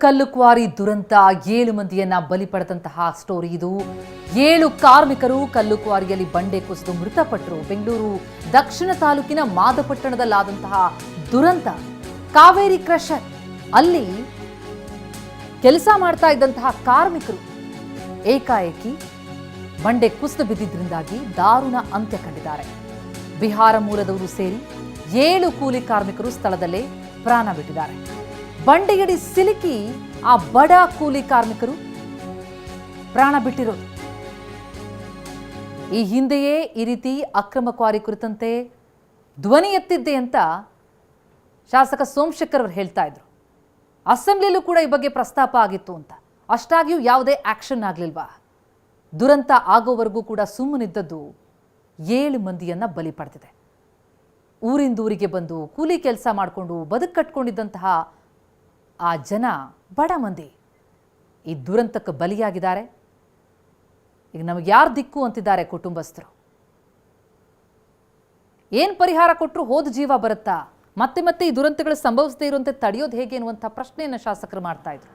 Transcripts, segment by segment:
ಕಲ್ಲುಕ್ವಾರಿ ದುರಂತ 7 ಮಂದಿಯನ್ನ ಬಲಿ ಪಡೆದಂತಹ ಸ್ಟೋರಿ ಇದು. 7 ಕಾರ್ಮಿಕರು ಕಲ್ಲುಕ್ವಾರಿಯಲ್ಲಿ ಬಂಡೆ ಕುಸಿದು ಮೃತಪಟ್ಟರು. ಬೆಂಗಳೂರು ದಕ್ಷಿಣ ತಾಲೂಕಿನ ಮಾದಪಟ್ಟಣದಲ್ಲಾದಂತಹ ದುರಂತ. ಕಾವೇರಿ ಕ್ರಷರ್ ಅಲ್ಲಿ ಕೆಲಸ ಮಾಡ್ತಾ ಇದ್ದಂತಹ ಕಾರ್ಮಿಕರು ಏಕಾಏಕಿ ಬಂಡೆ ಕುಸಿದು ಬಿದ್ದಿದ್ರಿಂದಾಗಿ ದಾರುಣ ಅಂತ್ಯ ಕಂಡಿದ್ದಾರೆ. ಬಿಹಾರ ಮೂಲದವರು ಸೇರಿ 7 ಕೂಲಿ ಕಾರ್ಮಿಕರು ಸ್ಥಳದಲ್ಲೇ ಪ್ರಾಣ ಬಿಟ್ಟಿದ್ದಾರೆ. ಬಂಡೆಯಡಿ ಸಿಲುಕಿ ಆ ಬಡ ಕೂಲಿ ಕಾರ್ಮಿಕರು ಪ್ರಾಣ ಬಿಟ್ಟಿರೋದು. ಈ ಹಿಂದೆಯೇ ಈ ರೀತಿ ಅಕ್ರಮ ಕ್ವಾರಿ ಕುರಿತಂತೆ ಧ್ವನಿ ಎತ್ತಿದ್ದೆ ಅಂತ ಶಾಸಕ ಸೋಮಶೇಖರ್ ಅವರು ಹೇಳ್ತಾ ಇದ್ರು. ಅಸೆಂಬ್ಲಿಯಲ್ಲೂ ಕೂಡ ಈ ಬಗ್ಗೆ ಪ್ರಸ್ತಾಪ ಆಗಿತ್ತು ಅಂತ. ಅಷ್ಟಾಗಿಯೂ ಯಾವುದೇ ಆಕ್ಷನ್ ಆಗಲಿಲ್ವಾ? ದುರಂತ ಆಗೋವರೆಗೂ ಕೂಡ ಸುಮ್ಮನಿದ್ದದ್ದು 7 ಮಂದಿಯನ್ನ ಬಲಿ ಪಡೆದಿದೆ. ಊರಿಂದೂರಿಗೆ ಬಂದು ಕೂಲಿ ಕೆಲಸ ಮಾಡಿಕೊಂಡು ಬದುಕು ಕಟ್ಕೊಂಡಿದ್ದಂತಹ ಆ ಜನ ಬಡ ಮಂದಿ ಈ ದುರಂತಕ್ಕೆ ಬಲಿಯಾಗಿದ್ದಾರೆ. ಈಗ ನಮಗೆ ಯಾರು ದಿಕ್ಕು ಅಂತಿದ್ದಾರೆ ಕುಟುಂಬಸ್ಥರು. ಏನು ಪರಿಹಾರ ಕೊಟ್ಟರು ಹೋದ ಜೀವ ಬರುತ್ತಾ? ಮತ್ತೆ ಮತ್ತೆ ಈ ದುರಂತಗಳು ಸಂಭವಿಸದೇ ಇರುವಂತೆ ತಡೆಯೋದು ಹೇಗೆ ಅನ್ನುವಂಥ ಪ್ರಶ್ನೆಯನ್ನು ಶಾಸಕರು ಮಾಡ್ತಾ ಇದ್ರು.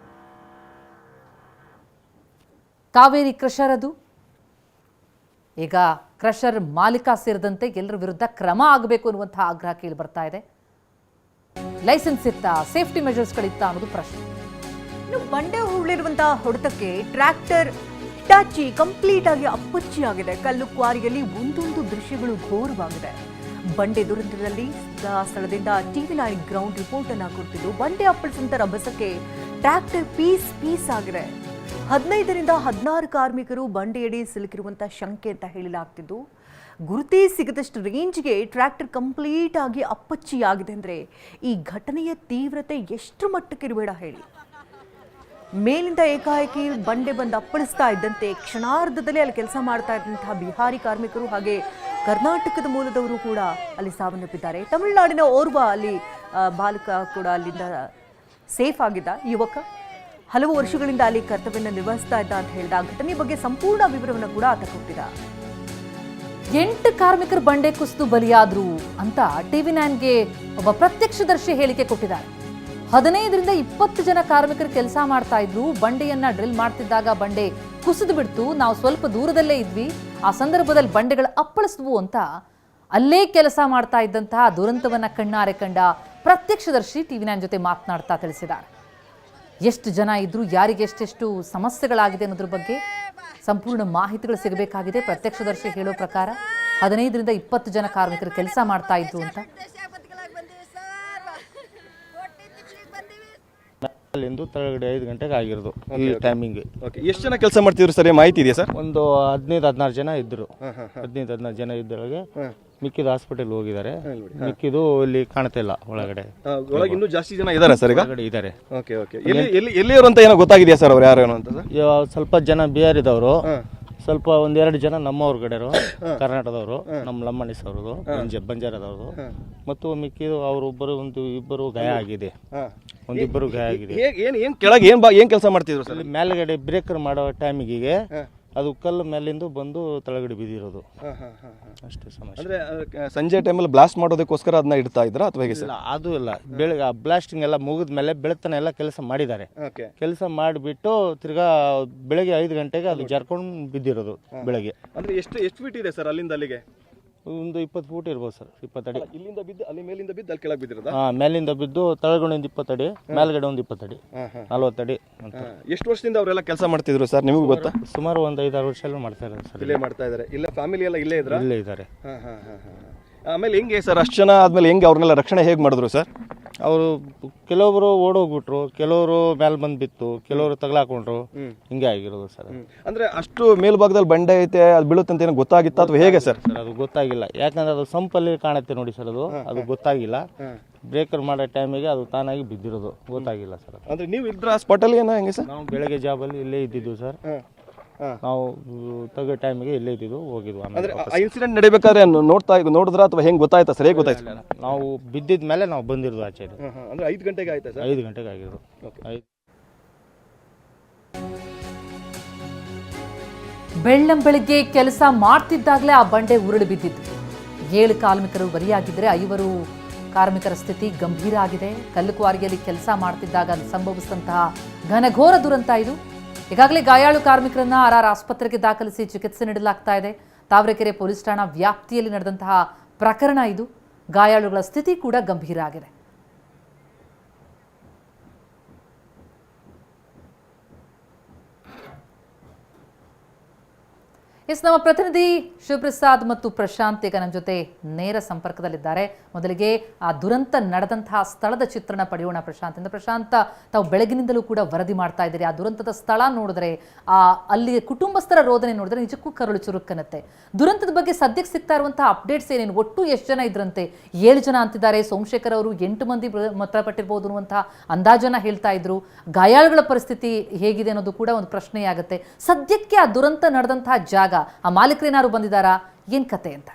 ಕಾವೇರಿ ಕ್ರಷರ್ ಅದು. ಈಗ ಕ್ರಷರ್ ಮಾಲೀಕ ಸೇರಿದಂತೆ ಎಲ್ಲರ ವಿರುದ್ಧ ಕ್ರಮ ಆಗಬೇಕು ಅನ್ನುವಂತಹ ಆಗ್ರಹ ಕೇಳಿ ಬರ್ತಾ ಇದೆ. ಲೈಸೆನ್ಸ್ ಇತ್ತಾ, ಸೇಫ್ಟಿ ಮೆಜರ್ಸ್ಗಳಿತ್ತ ಅನ್ನೋದು ಪ್ರಶ್ನೆ. ಇನ್ನು ಬಂಡೆ ಉರುಳಿರುವಂತಹ ಹೊಡೆತಕ್ಕೆ ಟ್ರ್ಯಾಕ್ಟರ್ ಹಿಟಾಚಿ ಕಂಪ್ಲೀಟ್ ಆಗಿ ಅಪ್ಪಚ್ಚಿ ಆಗಿದೆ. ಕಲ್ಲು ಕ್ವಾರಿಯಲ್ಲಿ ಒಂದೊಂದು ದೃಶ್ಯಗಳು ಘೋರವಾಗಿದೆ. ಬಂಡೆ ದುರಂತದಲ್ಲಿ ಸ್ಥಳದಿಂದ TV9 ಗ್ರೌಂಡ್ ರಿಪೋರ್ಟ್ ಅನ್ನ ಕೊಡ್ತಿದ್ದು, ಬಂಡೆ ಅಪ್ಪಳಿಸಿದ ರಭಸಕ್ಕೆ ಟ್ರ್ಯಾಕ್ಟರ್ ಪೀಸ್ ಆಗಿದೆ. 15ರಿಂದ 16 ಕಾರ್ಮಿಕರು ಬಂಡೆಯಡಿ ಸಿಲುಕಿರುವಂತಹ ಶಂಕೆ ಅಂತ ಹೇಳಲಾಗ್ತಿದ್ದು, ಗುರುತೇ ಸಿಗದಷ್ಟು ರೇಂಜ್ಗೆ ಟ್ರ್ಯಾಕ್ಟರ್ ಕಂಪ್ಲೀಟ್ ಆಗಿ ಅಪ್ಪಚ್ಚಿಯಾಗಿದೆ ಅಂದರೆ ಈ ಘಟನೆಯ ತೀವ್ರತೆ ಎಷ್ಟು ಮಟ್ಟಕ್ಕೆ ಇರಬೇಡ ಹೇಳಿ. ಮೇಲಿಂದ ಏಕಾಏಕಿ ಬಂಡೆ ಬಂದು ಅಪ್ಪಳಿಸ್ತಾ ಇದ್ದಂತೆ ಕ್ಷಣಾರ್ಧದಲ್ಲಿ ಅಲ್ಲಿ ಕೆಲಸ ಮಾಡ್ತಾ ಇದ್ದಂತಹ ಬಿಹಾರಿ ಕಾರ್ಮಿಕರು ಹಾಗೆ ಕರ್ನಾಟಕದ ಮೂಲದವರು ಕೂಡ ಅಲ್ಲಿ ಸಾವನ್ನಪ್ಪಿದ್ದಾರೆ. ತಮಿಳುನಾಡಿನ ಓರ್ವ ಅಲ್ಲಿ ಬಾಲಕ ಕೂಡ ಅಲ್ಲಿಂದ ಸೇಫ್ ಆಗಿದ್ದ ಯುವಕ ಹಲವು ವರ್ಷಗಳಿಂದ ಅಲ್ಲಿ ಕರ್ತವ್ಯನ ನಿರ್ವಹಿಸ್ತಾ ಇದ್ದ ಅಂತ ಹೇಳಿದ. ಆ ಘಟನೆ ಬಗ್ಗೆ ಸಂಪೂರ್ಣ ವಿವರವನ್ನು ಕೂಡ ಆತ ಕೊಟ್ಟಿದ್ದ. 8 ಕಾರ್ಮಿಕರು ಬಂಡೆ ಕುಸಿದು ಬಲಿಯಾದ್ರು ಅಂತ TV9ಗೆ ಒಬ್ಬ ಪ್ರತ್ಯಕ್ಷದರ್ಶಿ ಹೇಳಿಕೆ ಕೊಟ್ಟಿದ್ದಾರೆ. 15ರಿಂದ 20 ಜನ ಕಾರ್ಮಿಕರು ಕೆಲಸ ಮಾಡ್ತಾ ಇದ್ರು. ಬಂಡೆಯನ್ನ ಡ್ರಿಲ್ ಮಾಡ್ತಿದ್ದಾಗ ಬಂಡೆ ಕುಸಿದು ಬಿಡ್ತು. ನಾವು ಸ್ವಲ್ಪ ದೂರದಲ್ಲೇ ಇದ್ವಿ. ಆ ಸಂದರ್ಭದಲ್ಲಿ ಬಂಡೆಗಳು ಅಪ್ಪಳಿಸಿದ್ವು ಅಂತ ಅಲ್ಲೇ ಕೆಲಸ ಮಾಡ್ತಾ ಇದ್ದಂತಹ ದುರಂತವನ್ನ ಕಣ್ಣಾರೆ ಕಂಡ ಪ್ರತ್ಯಕ್ಷದರ್ಶಿ TV9 ಜೊತೆ ಮಾತನಾಡ್ತಾ ತಿಳಿಸಿದ್ದಾರೆ. ಎಷ್ಟು ಜನ ಇದ್ರು, ಯಾರಿಗೆ ಎಷ್ಟೆಷ್ಟು ಸಮಸ್ಯೆಗಳಾಗಿದೆ ಅನ್ನೋದ್ರ ಬಗ್ಗೆ ಸಂಪೂರ್ಣ ಮಾಹಿತಿಗಳು ಸಿಗಬೇಕಾಗಿದೆ. ಪ್ರತ್ಯಕ್ಷದರ್ಶಿ ಹೇಳೋ ಪ್ರಕಾರ 15ರಿಂದ 20 ಜನ ಕಾರ್ಮಿಕರು ಕೆಲಸ ಮಾಡ್ತಾ ಇದ್ರು ಅಂತ. ಅಲ್ಲಿಂದ ತಳಗಡೆ 5 ಗಂಟೆಗೆ ಆಗಿರೋದು ಈ ಟೈಮಿಂಗ್. ಎಷ್ಟು ಜನ ಕೆಲಸ ಮಾಡ್ತಿದ್ರು ಸರ್, ಮಾಹಿತಿ ಇದೆಯಾ ಸರ್? ಒಂದು 15-16 ಜನ ಇದ್ರು. 15-16 ಜನ ಇದ್ದೊಳಗೆ ಮಿಕ್ಕಿದ ಹಾಸ್ಪಿಟಲ್ ಹೋಗಿದ್ದಾರೆ. ಮಿಕ್ಕಿದು ಇಲ್ಲಿ ಕಾಣ್ತಾ ಇಲ್ಲ ಒಳಗಡೆ. ಇನ್ನೂ ಜಾಸ್ತಿ ಜನ ಇದ್ದಾರೆ ಸರ್, ಈಗ ಇದ್ದಾರೆ. ಎಲ್ಲಿಯವರು ಅಂತ ಏನೋ ಗೊತ್ತಾಗಿದೆಯಾ ಸರ್? ಅವ್ರು ಯಾರು ಅಂತ? ಸ್ವಲ್ಪ ಜನ ಬಿಹಾರಿದವರು, ಸ್ವಲ್ಪ 1-2 ಜನ ನಮ್ಮವ್ರ ಕಡೆಯವರು, ಕರ್ನಾಟಕದವರು, ನಮ್ಮ ಲಮ್ಮಣಿಸ್ ಅವ್ರದ್ದು, ಬಂಜಾರದವ್ರದ್ದು, ಮತ್ತು ಮಿಕ್ಕಿದು ಅವರೊಬ್ಬರು ಇಬ್ಬರು ಗಾಯ ಆಗಿದೆ. ಒಂದಿಬ್ಬರು ಗಾಯ ಆಗಿದೆ. ಏನ್ ಕೆಳಗೆ ಏನ್ ಕೆಲಸ ಮಾಡ್ತಿದ್ರು ಸರ್? ಮೇಲ್ಗಡೆ ಬ್ರೇಕರ್ ಮಾಡೋ ಟೈಮಿಗೆ ಅದು ಕಲ್ಲು ಮೇಲಿಂದ ಬಂದು ತಳಗಡೆ ಬಿದ್ದಿರೋದು. ಅಷ್ಟೇ ಸಮಸ್ಯೆ. ಅಂದ್ರೆ ಸಂಜೆ ಟೈಮಲ್ಲಿ ಬ್ಲಾಸ್ಟ್ ಮಾಡೋದಕ್ಕೋಸ್ಕರ ಅದನ್ನ ಇಡ್ತಾ ಇದ್ರ ಅಥವಾ ಹೇಗೆ ಸರ್? ಅದು ಇಲ್ಲ, ಬೆಳಗ್ಗೆ ಬ್ಲಾಸ್ಟಿಂಗ್ ಎಲ್ಲ ಮುಗಿದ ಮೇಲೆ ಬೆಳತನ ಎಲ್ಲ ಕೆಲಸ ಮಾಡಿದ್ದಾರೆ. ಕೆಲಸ ಮಾಡಿಬಿಟ್ಟು ತಿರ್ಗಾ ಬೆಳಗ್ಗೆ 5 ಗಂಟೆಗೆ ಅದು ಜರ್ಕೊಂಡು ಬಿದ್ದಿರೋದು ಬೆಳಗ್ಗೆ. ಅಂದ್ರೆ ಎಷ್ಟು ಫೀಟ್ ಇದೆ ಸರ್ ಅಲ್ಲಿಂದ ಅಲ್ಲಿಗೆ? ಒಂದು 20 ಫೂಟ್ ಇರ್ಬೋದು ಸರ್, 20 ಅಡಿ. ಇಲ್ಲಿಂದ ಬಿದ್ದು ಅಲ್ಲಿ ಮೇಲಿಂದ ಬಿದ್ದು ಅಲ್ಲಿ ಕೆಳಗೆ ಬಿದ್ದಿರೋದು? ಮೇಲಿಂದ ಬಿದ್ದು ತಳಗಡೆ ಒಂದು 20 ಅಡಿ, ಮೇಲ್ಗಡೆ ಒಂದು 20 ಅಡಿ, 40 ಅಡಿ ಅಂತ. ಎಷ್ಟು ವರ್ಷದಿಂದ ಅವರೆಲ್ಲ ಕೆಲಸ ಮಾಡ್ತಿದ್ರು ಸರ್, ನಿಮಗೂ ಗೊತ್ತಾ? ಸುಮಾರು ಒಂದು 5-6 ವರ್ಷ ಎಲ್ಲ ಮಾಡ್ತಾ ಇದ್ದಾರೆ ಸರ್. ಇಲ್ಲೇ ಮಾಡ್ತಾ ಇದ್ದಾರೆ. ಇಲ್ಲ ಫ್ಯಾಮಿಲಿ ಎಲ್ಲ ಇಲ್ಲೇ ಇದ್ರ? ಇಲ್ಲೇ ಇದ್ದಾರೆ. ಆಮೇಲೆ ಹೆಂಗೆ ಸರ್ ಅಷ್ಟು ಜನ ಆದ್ಮೇಲೆ ಹೆಂಗೆ ಅವ್ರನ್ನೆಲ್ಲ ರಕ್ಷಣೆ ಹೇಗೆ ಮಾಡಿದ್ರು ಸರ್? ಅವರು ಕೆಲವೊಬ್ರು ಓಡೋಗ್ಬಿಟ್ರು, ಕೆಲವರು ಮೇಲೆ ಬಂದು ಬಿತ್ತು, ಕೆಲವರು ತಗಲಾಕೊಂಡ್ರು, ಹಿಂಗೆ ಆಗಿರೋದು ಸರ್. ಅಂದ್ರೆ ಅಷ್ಟು ಮೇಲ್ಭಾಗದಲ್ಲಿ ಬಂಡೆ ಐತೆ, ಅದು ಬೀಳುತ್ತಂತ ಏನೋ ಗೊತ್ತಾಗಿತ್ತ ಅಥವಾ ಹೇಗೆ ಸರ್? ಅದು ಗೊತ್ತಾಗಿಲ್ಲ, ಯಾಕಂದ್ರೆ ಅದು ಸಂಪಲ್ಲಿ ಕಾಣುತ್ತೆ ನೋಡಿ ಸರ್, ಅದು ಗೊತ್ತಾಗಿಲ್ಲ. ಬ್ರೇಕರ್ ಮಾಡೋ ಟೈಮಿಗೆ ಅದು ತಾನಾಗಿ ಬಿದ್ದಿರೋದು, ಗೊತ್ತಾಗಿಲ್ಲ ಸರ್. ಅಂದ್ರೆ ನೀವು ಇದ್ರ ಸ್ಪಾಟಲ್ಲಿ ಏನೋ ಹೆಂಗೆ ಸರ್? ನಾವು ಬೆಳಗ್ಗೆ ಜಾಬಲ್ಲಿ ಇಲ್ಲೇ ಇದ್ದಿದ್ದು ಸರ್. ನಾವು ತೆಗೋ ಟೈಮಿಗೆ ಇಲ್ಲೇ ಇದ್ದಿದ್ದು, ಹೋಗಿದ್ವು. ಅಂದ್ರೆ ಇನ್ಸಿಡೆಂಟ್ ನಡಿಬೇಕಾದ್ರೆ ನೋಡಿದ್ರ ಅಥವಾ ಹೆಂಗ್ ಗೊತ್ತಾಯ್ತಾ ಸರ್? ಹೇಗೆ ಗೊತ್ತಾಯ್ತು? ನಾವು ಬಿದ್ದಿದ ಮೇಲೆ ನಾವು ಬಂದಿರೋದು ಆಚೆ. ಅಂದ್ರೆ 5 ಗಂಟೆಗೆ ಆಯ್ತಾ ಸರ್? 5 ಗಂಟೆಗೆ ಆಗಿರೋದು. ಬೆಳ್ಳಂಬೆಳಿಗ್ಗೆ ಕೆಲಸ ಮಾಡ್ತಿದ್ದಾಗಲೇ ಆ ಬಂಡೆ ಉರುಳಿ ಬಿದ್ದಿತ್ತು. 7 ಕಾರ್ಮಿಕರು ಬಲಿಯಾಗಿದ್ದರೆ 5 ಕಾರ್ಮಿಕರ ಸ್ಥಿತಿ ಗಂಭೀರ ಆಗಿದೆ. ಕಲ್ಲು ಕ್ವಾರಿಯಲ್ಲಿ ಕೆಲಸ ಮಾಡ್ತಿದ್ದಾಗ ಸಂಭವಿಸಿದಂತಹ ಘನಘೋರ ದುರಂತ ಇದು. ಈಗಾಗಲೇ ಗಾಯಾಳು ಕಾರ್ಮಿಕರನ್ನ RR ಆಸ್ಪತ್ರೆಗೆ ದಾಖಲಿಸಿ ಚಿಕಿತ್ಸೆ ನೀಡಲಾಗ್ತಾ ಇದೆ. ತಾವರೆಕೆರೆ ಪೊಲೀಸ್ ಠಾಣಾ ವ್ಯಾಪ್ತಿಯಲ್ಲಿ ನಡೆದಂತಹ ಪ್ರಕರಣ ಇದು. ಗಾಯಾಳುಗಳ ಸ್ಥಿತಿ ಕೂಡ ಗಂಭೀರ ಆಗಿದೆ. ನಮ್ಮ ಪ್ರತಿನಿಧಿ ಶಿವಪ್ರಸಾದ್ ಮತ್ತು ಪ್ರಶಾಂತ್ ಈಗ ನಮ್ಮ ಜೊತೆ ನೇರ ಸಂಪರ್ಕದಲ್ಲಿದ್ದಾರೆ. ಮೊದಲಿಗೆ ಆ ದುರಂತ ನಡೆದಂತಹ ಸ್ಥಳದ ಚಿತ್ರಣ ಪಡೆಯೋಣ ಪ್ರಶಾಂತ್. ಪ್ರಶಾಂತ್, ತಾವು ಬೆಳಗಿನಿಂದಲೂ ಕೂಡ ವರದಿ ಮಾಡ್ತಾ ಇದ್ದೀರಿ. ಆ ದುರಂತದ ಸ್ಥಳ ನೋಡಿದ್ರೆ, ಅಲ್ಲಿ ಕುಟುಂಬಸ್ಥರ ರೋದನೆ ನೋಡಿದ್ರೆ ನಿಜಕ್ಕೂ ಕರುಳು ಚುರುಕನ್ನತ್ತೆ. ದುರಂತದ ಬಗ್ಗೆ ಸದ್ಯಕ್ಕೆ ಸಿಗ್ತಾ ಇರುವಂತಹ ಅಪ್ಡೇಟ್ಸ್ ಏನೇನು? ಒಟ್ಟು ಎಷ್ಟು ಜನ ಇದ್ರಂತೆ? 7 ಜನ ಅಂತಿದ್ದಾರೆ. ಸೋಮಶೇಖರ್ ಅವರು 8 ಮಂದಿ ಮೃತಪಟ್ಟಿರಬಹುದು ಅನ್ನುವಂತಹ ಅಂದಾಜನ್ನ ಹೇಳ್ತಾ ಇದ್ರು. ಗಾಯಾಳುಗಳ ಪರಿಸ್ಥಿತಿ ಹೇಗಿದೆ ಅನ್ನೋದು ಕೂಡ ಒಂದು ಪ್ರಶ್ನೆಯಾಗುತ್ತೆ. ಸದ್ಯಕ್ಕೆ ಆ ದುರಂತ ನಡೆದಂತಹ ಜಾಗ, ಆ ಮಾಲೀಕರೇನಾದ್ರು ಬಂದಿದ್ದಾರಾ, ಏನ್ ಕತೆ ಅಂತ?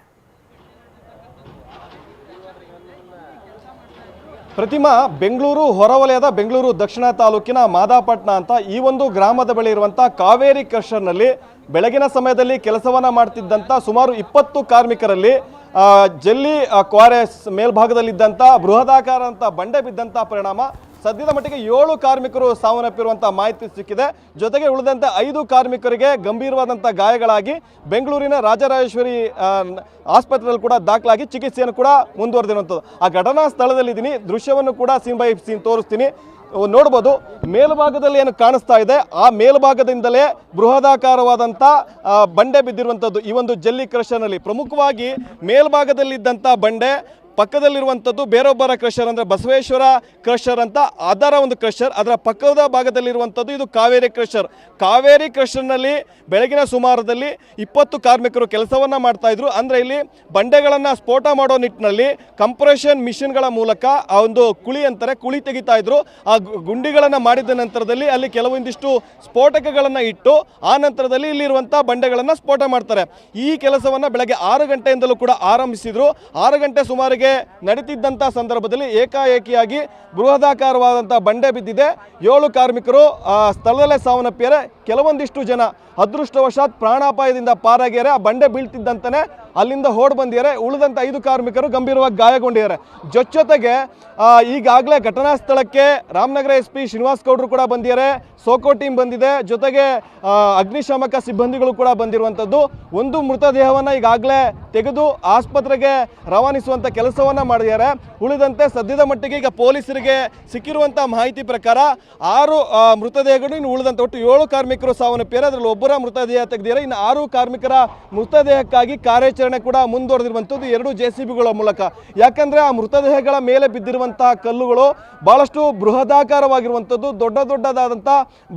ಪ್ರತಿಮಾ, ಬೆಂಗಳೂರು ಹೊರವಲಯದ ಬೆಂಗಳೂರು ದಕ್ಷಿಣ ತಾಲೂಕಿನ ಮಾದಾಪಟ್ಟಣ ಅಂತ ಈ ಒಂದು ಗ್ರಾಮದ ಬಳಿ ಇರುವಂಥ ಕಾವೇರಿ ಕ್ರಷರ್ನಲ್ಲಿ ಬೆಳಗಿನ ಸಮಯದಲ್ಲಿ ಕೆಲಸವನ್ನ ಮಾಡ್ತಿದ್ದಂಥ ಸುಮಾರು 20 ಕಾರ್ಮಿಕರಲ್ಲಿ ಜಲ್ಲಿ ಕ್ವಾರೆ ಮೇಲ್ಭಾಗದಲ್ಲಿದ್ದಂಥ ಬೃಹದಾಕಾರ ಅಂತ ಬಂಡೆ ಬಿದ್ದಂಥ ಪರಿಣಾಮ ಸದ್ಯದ ಮಟ್ಟಿಗೆ 7 ಕಾರ್ಮಿಕರು ಸಾವನ್ನಪ್ಪಿರುವಂಥ ಮಾಹಿತಿ ಸಿಕ್ಕಿದೆ. ಜೊತೆಗೆ ಉಳಿದಂತೆ 5 ಕಾರ್ಮಿಕರಿಗೆ ಗಂಭೀರವಾದಂಥ ಗಾಯಗಳಾಗಿ ಬೆಂಗಳೂರಿನ ರಾಜರಾಜೇಶ್ವರಿ ಆಸ್ಪತ್ರೆಯಲ್ಲಿ ಕೂಡ ದಾಖಲಾಗಿ ಚಿಕಿತ್ಸೆಯನ್ನು ಕೂಡ ಮುಂದುವರೆದಿರುವಂಥದ್ದು. ಆ ಘಟನಾ ಸ್ಥಳದಲ್ಲಿದ್ದೀನಿ, ದೃಶ್ಯವನ್ನು ಕೂಡ ಸೀನ್ ಬೈ ಸೀನ್ ತೋರಿಸ್ತೀನಿ. ನೋಡ್ಬೋದು, ಮೇಲ್ಭಾಗದಲ್ಲಿ ಏನು ಕಾಣಿಸ್ತಾ ಇದೆ, ಆ ಮೇಲ್ಭಾಗದಿಂದಲೇ ಬೃಹದಾಕಾರವಾದಂಥ ಬಂಡೆ ಬಿದ್ದಿರುವಂಥದ್ದು ಈ ಒಂದು ಜಲ್ಲಿ ಕ್ರಷರ್ನಲ್ಲಿ. ಪ್ರಮುಖವಾಗಿ ಮೇಲ್ಭಾಗದಲ್ಲಿದ್ದಂಥ ಬಂಡೆ, ಪಕ್ಕದಲ್ಲಿರುವಂಥದ್ದು ಬೇರೊಬ್ಬರ ಕ್ರಷರ್ ಅಂದರೆ ಬಸವೇಶ್ವರ ಕ್ರಷರ್ ಅಂತ, ಅದರ ಒಂದು ಕ್ರಷರ್. ಅದರ ಪಕ್ಕದ ಭಾಗದಲ್ಲಿರುವಂಥದ್ದು ಇದು ಕಾವೇರಿ ಕ್ರಷರ್. ಕಾವೇರಿ ಕ್ರಷರ್ನಲ್ಲಿ ಬೆಳಗಿನ ಸುಮಾರದಲ್ಲಿ 20 ಕಾರ್ಮಿಕರು ಕೆಲಸವನ್ನು ಮಾಡ್ತಾ ಇದ್ರು. ಅಂದರೆ ಇಲ್ಲಿ ಬಂಡೆಗಳನ್ನು ಸ್ಫೋಟ ಮಾಡೋ ನಿಟ್ಟಿನಲ್ಲಿ ಕಂಪ್ರೆಷನ್ ಮಿಷಿನ್ಗಳ ಮೂಲಕ ಆ ಒಂದು ಕುಳಿ ಅಂತಾರೆ, ಕುಳಿ ತೆಗಿತಾ ಇದ್ರು. ಆ ಗುಂಡಿಗಳನ್ನು ಮಾಡಿದ ನಂತರದಲ್ಲಿ ಅಲ್ಲಿ ಕೆಲವೊಂದಿಷ್ಟು ಸ್ಫೋಟಕಗಳನ್ನು ಇಟ್ಟು ಆ ನಂತರದಲ್ಲಿ ಇಲ್ಲಿರುವಂಥ ಬಂಡೆಗಳನ್ನು ಸ್ಫೋಟ ಮಾಡ್ತಾರೆ. ಈ ಕೆಲಸವನ್ನು ಬೆಳಗ್ಗೆ 6 ಗಂಟೆಯಿಂದಲೂ ಕೂಡ ಆರಂಭಿಸಿದ್ರು. 6 ಗಂಟೆ ಸುಮಾರಿಗೆ ನಡೀತಿದ್ದಂಥ ಸಂದರ್ಭದಲ್ಲಿ ಏಕಾಏಕಿಯಾಗಿ ಬೃಹದಾಕಾರವಾದಂಥ ಬಂಡೆ ಬಿದ್ದಿದೆ. 7 ಕಾರ್ಮಿಕರು ಸ್ಥಳದಲ್ಲೇ ಸಾವನ್ನಪ್ಪಿದ್ದಾರೆ. ಕೆಲವೊಂದಿಷ್ಟು ಜನ ಅದೃಷ್ಟವಶಾತ್ ಪ್ರಾಣಾಪಾಯದಿಂದ ಪಾರಾಗಿದ್ದಾರೆ. ಆ ಬಂಡೆ ಬೀಳ್ತಿದ್ದಂತನೇ ಅಲ್ಲಿಂದ ಓಡ್ ಬಂದಿದ್ದಾರೆ. ಉಳಿದಂಥ 5 ಕಾರ್ಮಿಕರು ಗಂಭೀರವಾಗಿ ಗಾಯಗೊಂಡಿದ್ದಾರೆ. ಜೊತೆಗೆ ಈಗಾಗಲೇ ಘಟನಾ ಸ್ಥಳಕ್ಕೆ ರಾಮನಗರ SP ಶ್ರೀನಿವಾಸ್ ಗೌಡರು ಕೂಡ ಬಂದಿದ್ದಾರೆ, ಸೋಕೋ ಟೀಮ್ ಬಂದಿದೆ, ಜೊತೆಗೆ ಅಗ್ನಿಶಾಮಕ ಸಿಬ್ಬಂದಿಗಳು ಕೂಡ ಬಂದಿರುವಂಥದ್ದು. ಒಂದು ಮೃತದೇಹವನ್ನು ಈಗಾಗಲೇ ತೆಗೆದು ಆಸ್ಪತ್ರೆಗೆ ರವಾನಿಸುವಂಥ ಕೆಲಸವನ್ನು ಮಾಡಿದ್ದಾರೆ. ಉಳಿದಂತೆ ಸದ್ಯದ ಮಟ್ಟಿಗೆ ಈಗ ಪೊಲೀಸರಿಗೆ ಸಿಕ್ಕಿರುವಂಥ ಮಾಹಿತಿ ಪ್ರಕಾರ 6 ಮೃತದೇಹಗಳು, ಇನ್ನು ಉಳಿದಂತೆ ಒಟ್ಟು 7 ಕಾರ್ಮಿಕರು ಸಾವನ್ನಪ್ಪಿದ್ದಾರೆ. ಅದರಲ್ಲಿ ಒಬ್ಬರ ಮೃತದೇಹ ತೆಗೆದಿದ್ದಾರೆ. ಇನ್ನು 6 ಕಾರ್ಮಿಕರ ಮೃತದೇಹಕ್ಕಾಗಿ ಕಾರ್ಯಾಚರಣೆ ಕೂಡ ಮುಂದುವರೆದಿರುವಂಥದ್ದು 2 JCBಗಳ ಮೂಲಕ. ಯಾಕಂದರೆ ಆ ಮೃತದೇಹಗಳ ಮೇಲೆ ಬಿದ್ದಿರುವಂತಹ ಕಲ್ಲುಗಳು ಬಹಳಷ್ಟು ಬೃಹದಾಕಾರವಾಗಿರುವಂಥದ್ದು, ದೊಡ್ಡದಾದಂಥ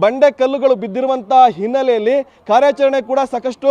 ಬಂಡೆ ಕಲ್ಲುಗಳು ಬಿದ್ದಿರುವಂಥ ಹಿನ್ನೆಲೆಯಲ್ಲಿ ಕಾರ್ಯಾಚರಣೆ ಕೂಡ ಸಾಕಷ್ಟು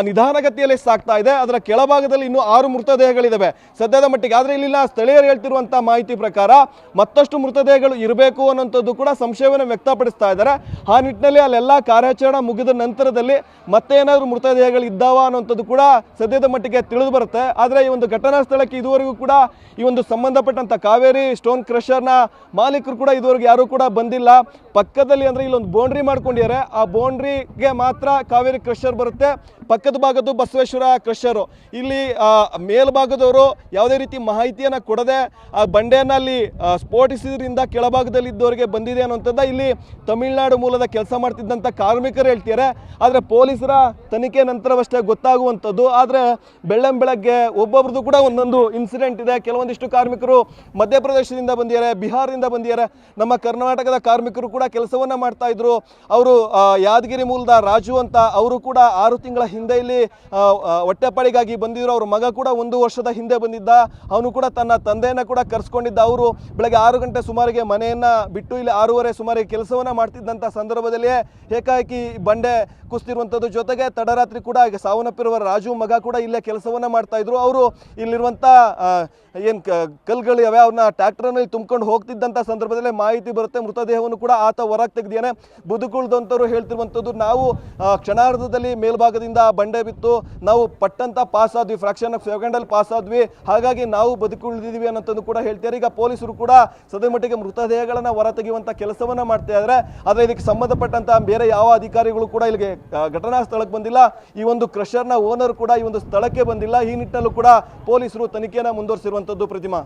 ನಿಧಾನಗತಿಯಲ್ಲಿ ಸಾಗ್ತಾ ಇದೆ. ಅದರ ಕೆಳಭಾಗದಲ್ಲಿ ಇನ್ನೂ 6 ಮೃತದೇಹಗಳಿದ್ದಾವೆ ಸದ್ಯದ ಮಟ್ಟಿಗೆ. ಆದರೆ ಇಲ್ಲಿನ ಸ್ಥಳೀಯರು ಹೇಳ್ತಿರುವಂಥ ಮಾಹಿತಿ ಪ್ರಕಾರ ಮತ್ತಷ್ಟು ಮೃತದೇಹಗಳು ಇರಬೇಕು ಅನ್ನೋಂಥದ್ದು ಕೂಡ ಸಂಶಯವನ್ನು ವ್ಯಕ್ತಪಡಿಸ್ತಾ ಇದ್ದಾರೆ. ಆ ನಿಟ್ಟಿನಲ್ಲಿ ಅಲ್ಲೆಲ್ಲ ಕಾರ್ಯಾಚರಣೆ ಮುಗಿದ ನಂತರದಲ್ಲಿ ಮತ್ತೆ ಏನಾದರೂ ಮೃತದೇಹಗಳು ಇದ್ದಾವ ಅನ್ನೋಂಥದ್ದು ಕೂಡ ಸದ್ಯದ ಮಟ್ಟಿಗೆ ತಿಳಿದು ಬರುತ್ತೆ. ಆದರೆ ಈ ಒಂದು ಘಟನಾ ಸ್ಥಳಕ್ಕೆ ಇದುವರೆಗೂ ಕೂಡ ಈ ಒಂದು ಸಂಬಂಧಪಟ್ಟಂಥ ಕಾವೇರಿ ಸ್ಟೋನ್ ಕ್ರಷರ್ನ ಮಾಲೀಕರು ಕೂಡ ಇದುವರೆಗೂ ಯಾರೂ ಕೂಡ ಬಂದಿಲ್ಲ. ಪಕ್ಕದಲ್ಲಿ ಅಂದರೆ ಇಲ್ಲೊಂದು ಬೌಂಡ್ರಿ ಮಾಡ್ಕೊಂಡಿದ್ದಾರೆ, ಆ ಬೌಂಡ್ರಿಗೆ ಮಾತ್ರ ಕಾವೇರಿ ಕ್ರಷರ್ ಬರುತ್ತೆ. ಪಕ್ಕದ ಭಾಗದ್ದು ಬಸವೇಶ್ವರ ಕ್ರಷರು. ಇಲ್ಲಿ ಮೇಲ್ಭಾಗದವರು ಯಾವುದೇ ರೀತಿ ಮಾಹಿತಿಯನ್ನು ಕೊಡದೆ ಆ ಬಂಡೆಯನ್ನು ಅಲ್ಲಿ ಸ್ಫೋಟಿಸಿದ್ರಿಂದ ಕೆಳಭಾಗದಲ್ಲಿ ಇದ್ದವರಿಗೆ ಬಂದಿದೆ ಅನ್ನುವಂಥದ್ದು ಇಲ್ಲಿ ತಮಿಳುನಾಡು ಮೂಲದ ಕೆಲಸ ಮಾಡ್ತಿದ್ದಂಥ ಕಾರ್ಮಿಕರು ಹೇಳ್ತಿದ್ದಾರೆ. ಆದರೆ ಪೊಲೀಸರ ತನಿಖೆ ನಂತರವಷ್ಟೇ ಗೊತ್ತಾಗುವಂಥದ್ದು. ಆದರೆ ಬೆಳ್ಳಂಬೆಳಗ್ಗೆ ಒಬ್ಬೊಬ್ರದ್ದು ಕೂಡ ಒಂದೊಂದು ಇನ್ಸಿಡೆಂಟ್ ಇದೆ. ಕೆಲವೊಂದಿಷ್ಟು ಕಾರ್ಮಿಕರು ಮಧ್ಯಪ್ರದೇಶದಿಂದ ಬಂದಿದ್ದಾರೆ, ಬಿಹಾರದಿಂದ ಬಂದಿದ್ದಾರೆ. ನಮ್ಮ ಕರ್ನಾಟಕದ ಕಾರ್ಮಿಕರು ಕೂಡ ಕೆಲಸವನ್ನು ಮಾಡ್ತಾ ಇದ್ರು. ಅವರು ಯಾದಗಿರಿ ಮೂಲದ ರಾಜು ಅಂತ, ಅವರು ಕೂಡ 6 ತಿಂಗಳ ಹಿಂದೆ ಇಲ್ಲಿ ಹೊಟ್ಟೆಪಾಡಿಗಾಗಿ ಬಂದಿದ್ರು. ಅವ್ರ ಮಗ ಕೂಡ 1 ವರ್ಷದ ಹಿಂದೆ ಬಂದಿದ್ದ. ಅವನು ಕೂಡ ತನ್ನ ತಂದೆಯನ್ನು ಕೂಡ ಕರೆಸ್ಕೊಂಡಿದ್ದ. ಅವರು ಬೆಳಗ್ಗೆ 6 ಗಂಟೆ ಸುಮಾರಿಗೆ ಮನೆಯನ್ನು ಬಿಟ್ಟು ಇಲ್ಲಿ 6:30 ಸುಮಾರಿಗೆ ಕೆಲಸವನ್ನು ಮಾಡ್ತಿದ್ದಂಥ ಸಂದರ್ಭದಲ್ಲಿಯೇ ಏಕಾಏಕಿ ಬಂಡೆ ಕುಸಿದಿರುವಂಥದ್ದು. ಜೊತೆಗೆ ತಡರಾತ್ರಿ ಕೂಡ ಈಗ ಸಾವನ್ನಪ್ಪಿರುವ ರಾಜು ಮಗ ಕೂಡ ಇಲ್ಲೇ ಕೆಲಸವನ್ನು ಮಾಡ್ತಾ ಇದ್ರು. ಅವರು ಇಲ್ಲಿರುವಂಥ ಏನು ಕಲ್ಗಳಿವೆ ಅವನ್ನ ಟ್ರ್ಯಾಕ್ಟರ್ನಲ್ಲಿ ತುಂಬಿಕೊಂಡು ಹೋಗ್ತಿದ್ದಂಥ ಸಂದರ್ಭದಲ್ಲೇ ಮಾಹಿತಿ ಬರುತ್ತೆ. ಮೃತದೇಹವನ್ನು ಕೂಡ ಆತ ಹೊರಗೆ ತೆಗೆದಿದ್ದಾನೆ. ಬದುಕುಳಿದಂಥವ್ರು ಹೇಳ್ತಿರುವಂಥದ್ದು, ನಾವು ಕ್ಷಣಾರ್ಧದಲ್ಲಿ ಮೇಲ್ಭಾಗದಿಂದ ಬಂಡೆ ಬಿತ್ತು, ನಾವು ಪಟ್ಟಂತ ಪಾಸ್ ಆದ್ವಿ, ಫ್ರಾಕ್ಷನ್ ಆಫ್ ಸೆಕೆಂಡಲ್ಲಿ ಪಾಸ್ ಆದ್ವಿ, ಹಾಗಾಗಿ ನಾವು ಬದುಕುಳಿದಿದ್ದೀವಿ ಅನ್ನೋಂಥದ್ದು ಕೂಡ ಹೇಳ್ತಾರೆ. ಈಗ ಪೊಲೀಸರು ಕೂಡ ಸದ್ಯ ಮಟ್ಟಿಗೆ ಮೃತದೇಹಗಳನ್ನು ಹೊರ ತೆಗೆಯುವಂಥ ಕೆಲಸವನ್ನು ಮಾಡ್ತಾ ಇದ್ದಾರೆ. ಆದರೆ ಇದಕ್ಕೆ ಸಂಬಂಧಪಟ್ಟಂತ ಬೇರೆ ಯಾವ ಅಧಿಕಾರಿಗಳು ಕೂಡ ಇಲ್ಲಿಗೆ ಘಟನಾ ಸ್ಥಳಕ್ಕೆ ಬಂದಿಲ್ಲ. ಈ ಒಂದು ಕ್ರಷರ್ನ ಓನರ್ ಕೂಡ ಈ ಒಂದು ಸ್ಥಳಕ್ಕೆ ಬಂದಿಲ್ಲ. ಈ ನಿಟ್ಟಿನಲ್ಲೂ ಕೂಡ ಪೊಲೀಸರು ತನಿಖೆಯನ್ನು ಮುಂದುವರಿಸಿರುವಂಥದ್ದು. ಪ್ರತಿಮಾ.